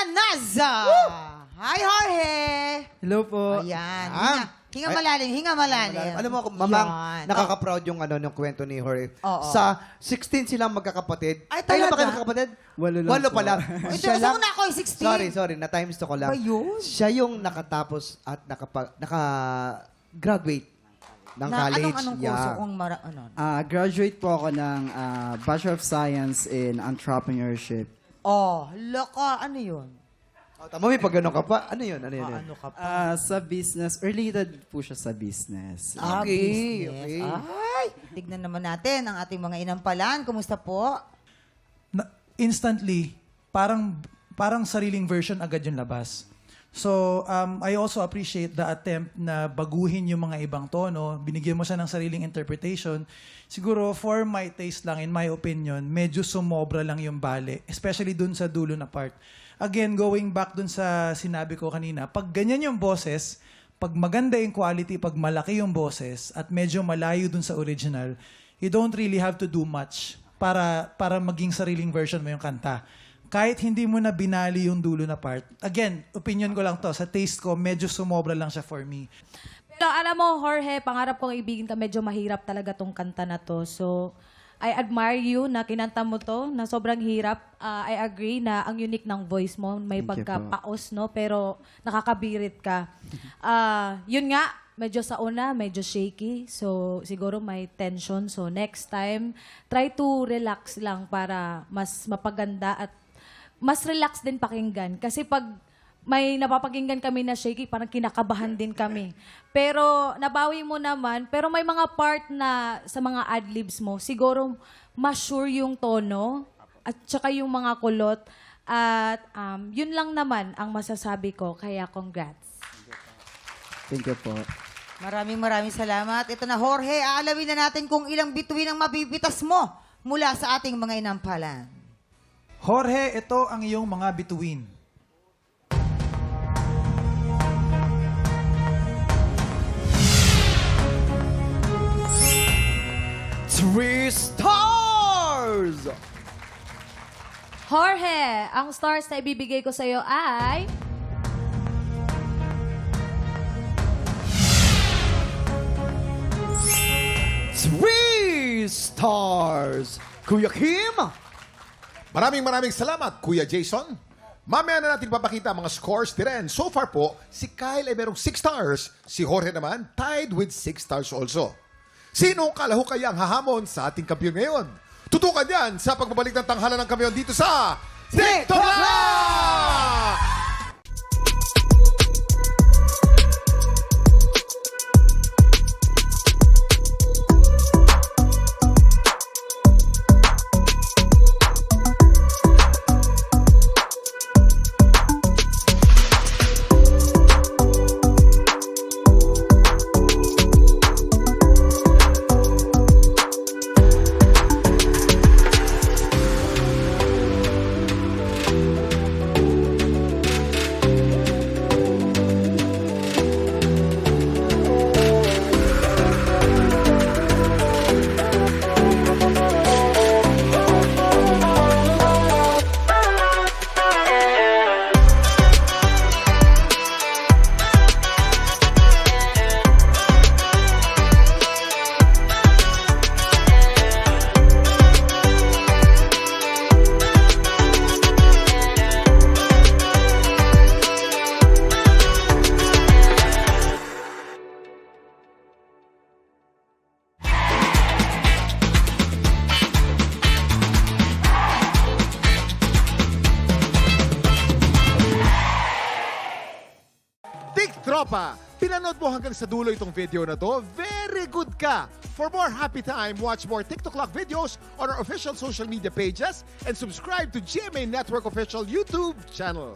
Lanaza! Hi, Jorge! Hello po. Ayan. Ah. Hinga malalim, hinga malalim. Alam mo, mamang, Yan. nakaka-proud yung ng kwento ni Jorge. Oo. Sa 16 silang magkakapatid. Ay, Ilan ba talaga? kayo magkakapatid? 8 lang 8 po. pa lang. Ito, Siya gusto lang. mo na ako, 16. Sorry, na-times to ko lang. Ba yun? Siya yung nakatapos at naka-graduate ng Na, college. anong kurso kung Graduate po ako ng Bachelor of Science in Entrepreneurship. Oh, loko, ano yun? Oh, tama, may pag gano'n ka pa. Ano yun? Ano ka pa? Sa business, related po siya sa business. Okay, Business. okay. Ay, tignan naman natin ang ating mga inampalan. Kumusta po? Instantly, parang sariling version agad yung labas. So, I also appreciate the attempt na baguhin yung mga ibang tono. Binigyan mo siya ng sariling interpretation. Siguro, for my taste lang, in my opinion, medyo sumobra lang yung bale. Especially dun sa dulo na part. Again, going back dun sa sinabi ko kanina, pag ganyan yung boses, pag maganda yung quality, pag malaki yung boses, at medyo malayo dun sa original, you don't really have to do much para maging sariling version mo yung kanta. Kahit hindi mo na binali yung dulo na part. Again, opinion ko lang to. Sa taste ko, medyo sumobra lang siya for me. Pero alam mo, Jorge, pangarap kong ibigin ka, medyo mahirap talaga tong kanta na to. So, I admire you na kinanta mo to, na sobrang hirap. I agree na ang unique ng voice mo, may Thank you pagkapaos, no? Pero nakakabirit ka. Yun nga, medyo sa una, medyo shaky. So, siguro may tension. So, next time, try to relax lang para mas mapaganda at mas relax din pakinggan. Kasi pag may napapakinggan kami na shaky, parang kinakabahan din kami. Pero nabawi mo naman, pero may mga part na sa mga adlibs mo, siguro mas sure yung tono at saka yung mga kulot. At yun lang naman ang masasabi ko, kaya congrats. Thank you po. Maraming salamat. Ito na, Jorge, aalamin na natin kung ilang bituin ang mabibitas mo mula sa ating mga inampalan. Jorge, ito ang iyong mga bituin. Three stars! Jorge, ang stars na ibibigay ko sa'yo ay... Three stars! Kuya Kim! Maraming salamat, Kuya Jason. Mamaya na natin papakita ang mga scores din. So far po, si Kyle ay merong 6 stars. Si Jorge naman, tied with 6 stars also. Sino ang kalaho kaya ang hahamon sa ating kampiyon ngayon? Tutukan yan sa pagbabalik ng tanghalan ng kampiyon dito sa TikTok Live! Tropa, pinanood mo hanggang sa dulo itong video na to, very good ka! For more happy time, watch more TikTok Lock videos on our official social media pages and subscribe to GMA Network official YouTube channel.